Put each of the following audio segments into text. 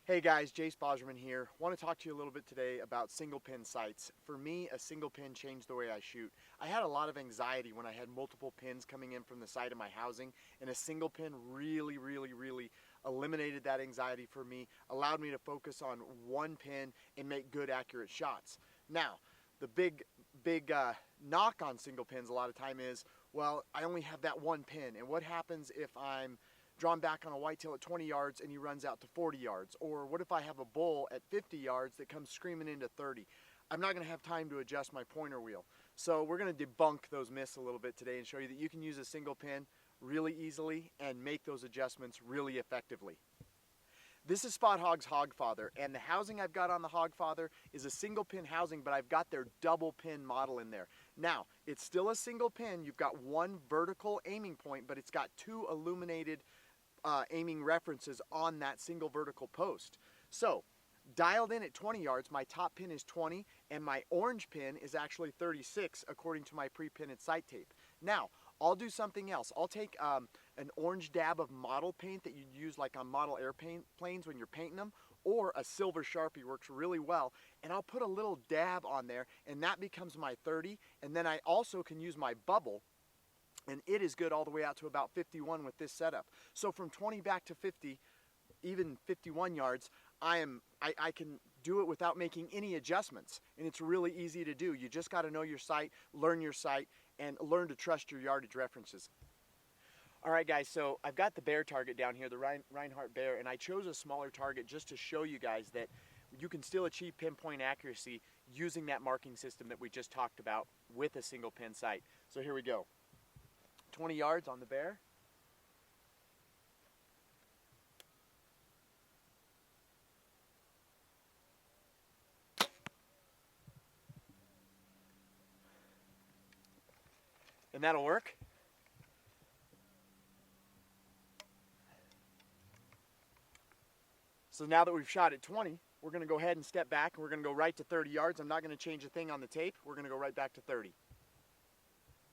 Hey guys, Jace Bauserman here. Want to talk to you a little bit today about single pin sights. For me, a single pin changed the way I shoot. I had a lot of anxiety when I had multiple pins coming in from the side of my housing, and a single pin really eliminated that anxiety for me, allowed me to focus on one pin and make good, accurate shots. Now, the big knock on single pins a lot of time is, well, I only have that one pin, and what happens if I'm drawn back on a whitetail at 20 yards and he runs out to 40 yards? Or what if I have a bull at 50 yards that comes screaming into 30? I'm not going to have time to adjust my pointer wheel. So we're going to debunk those myths a little bit today and show you that you can use a single pin really easily and make those adjustments really effectively. This is Spot Hog's Hogfather, and the housing I've got on the Hogfather is a single pin housing, but I've got their double pin model in there. Now, it's still a single pin. You've got one vertical aiming point, but it's got two illuminated aiming references on that single vertical post. So, dialed in at 20 yards, my top pin is 20, and my orange pin is actually 36 according to my pre-pinned sight tape. Now, I'll do something else. I'll take an orange dab of model paint that you'd use like on model airplanes when you're painting them, or a silver Sharpie works really well, and I'll put a little dab on there, and that becomes my 30, and then I also can use my bubble, and it is good all the way out to about 51 with this setup. So from 20 back to 50, even 51 yards, I can do it without making any adjustments, and it's really easy to do. You just got to know your sight, and learn to trust your yardage references. All right, guys, so I've got the bear target down here, the Reinhardt bear, and I chose a smaller target just to show you guys that you can still achieve pinpoint accuracy using that marking system that we just talked about with a single pin sight. So here we go. 20 yards on the bear. And that'll work. So now that we've shot at 20, we're going to go ahead and step back, and we're going to go right to 30 yards. I'm not going to change a thing on the tape. We're going to go right back to 30.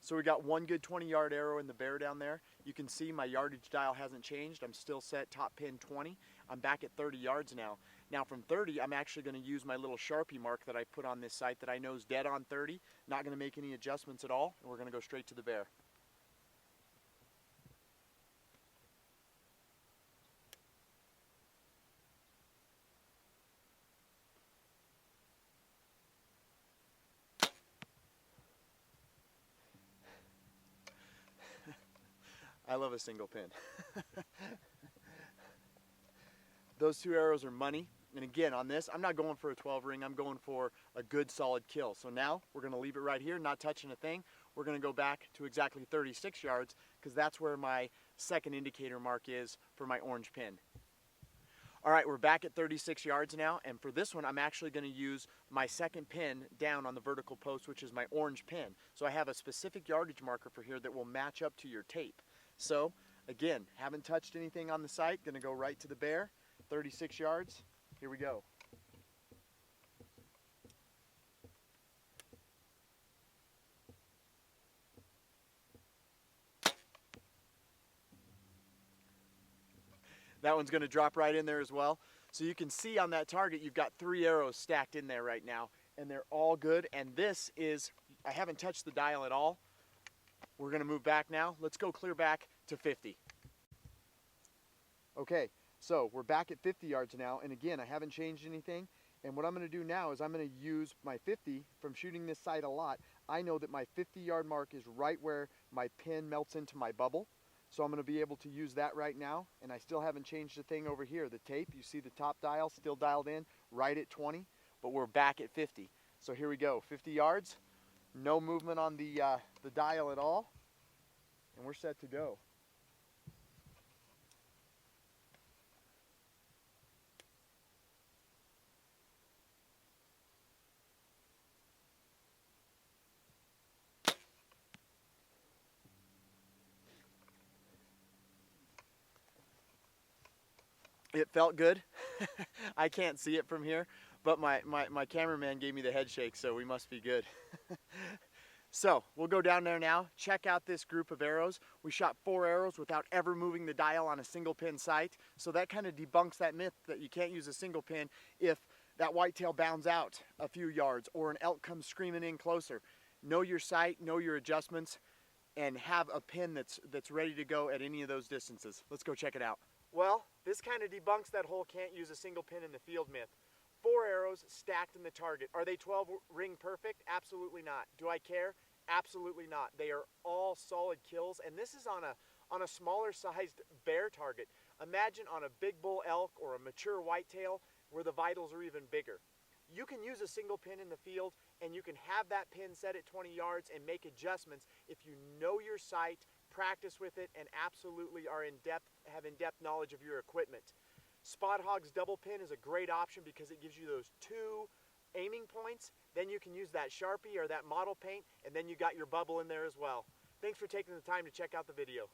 So we got one good 20-yard arrow in the bear down there. You can see my yardage dial hasn't changed. I'm still set top pin 20. I'm back at 30 yards now. Now from 30, I'm actually going to use my little Sharpie mark that I put on this sight that I know is dead on 30. Not going to make any adjustments at all, and we're going to go straight to the bear. I love a single pin. Those two arrows are money. And again, on this, I'm not going for a 12 ring. I'm going for a good solid kill. So now we're going to leave it right here, not touching a thing. We're going to go back to exactly 36 yards because that's where my second indicator mark is for my orange pin. All right, we're back at 36 yards now, and for this one, I'm actually going to use my second pin down on the vertical post, which is my orange pin. So I have a specific yardage marker for here that will match up to your tape. So, again, haven't touched anything on the sight, going to go right to the bear, 36 yards, here we go. That one's going to drop right in there as well. So you can see on that target, you've got 3 arrows stacked in there right now, and they're all good, and this is, I haven't touched the dial at all. We're going to move back now. Let's go clear back to 50. Okay, so we're back at 50 yards now, and again, I haven't changed anything. And what I'm going to do now is I'm going to use my 50 from shooting this sight a lot. I know that my 50-yard mark is right where my pin melts into my bubble. So I'm going to be able to use that right now, and I still haven't changed a thing over here. The tape, you see the top dial still dialed in right at 20, but we're back at 50. So here we go, 50 yards. No movement on the dial at all, and we're set to go. It felt good. I can't see it from here, but my cameraman gave me the head shake, so we must be good. So we'll go down there now, check out this group of arrows. We shot 4 arrows without ever moving the dial on a single pin sight. So that kind of debunks that myth that you can't use a single pin if that whitetail bounds out a few yards or an elk comes screaming in closer. Know your sight, know your adjustments, and have a pin that's ready to go at any of those distances. Let's go check it out. Well, this kind of debunks that whole can't use a single pin in the field myth. 4 arrows stacked in the target. Are they 12 ring perfect? Absolutely not. Do I care? Absolutely not. They are all solid kills, and this is on a smaller sized bear target. Imagine on a big bull elk or a mature whitetail where the vitals are even bigger. You can use a single pin in the field, and you can have that pin set at 20 yards and make adjustments if you know your sight, practice with it, and absolutely have in-depth knowledge of your equipment. Spot Hog's double pin is a great option because it gives you those 2 aiming points. Then you can use that Sharpie or that model paint, and then you got your bubble in there as well. Thanks for taking the time to check out the video.